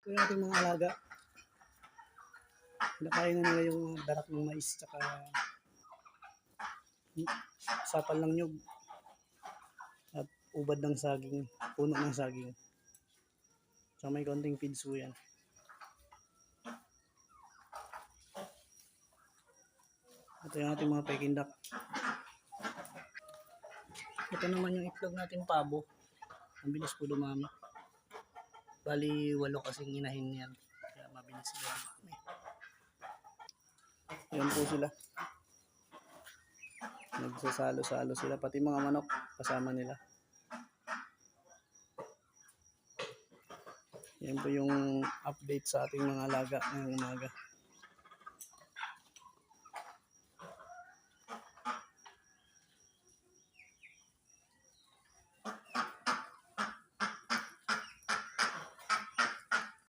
Ito yung ating mga alaga. Kinakain na nila yung darak ng mais tsaka sapal ng nyug at ubad ng saging, puno ng saging. So may konting feeds po yan. Ito yung ating mga Peking duck. Ito naman yung itlog natin pabo. Ang bilis po dumami. Bali 8 kasing inahin yan. Kaya mabilis sila dumami. Ayan po sila. Nagsasalo-salo sila. Pati mga manok kasama nila. Yan po yung update sa ating mga alaga ngayong umaga.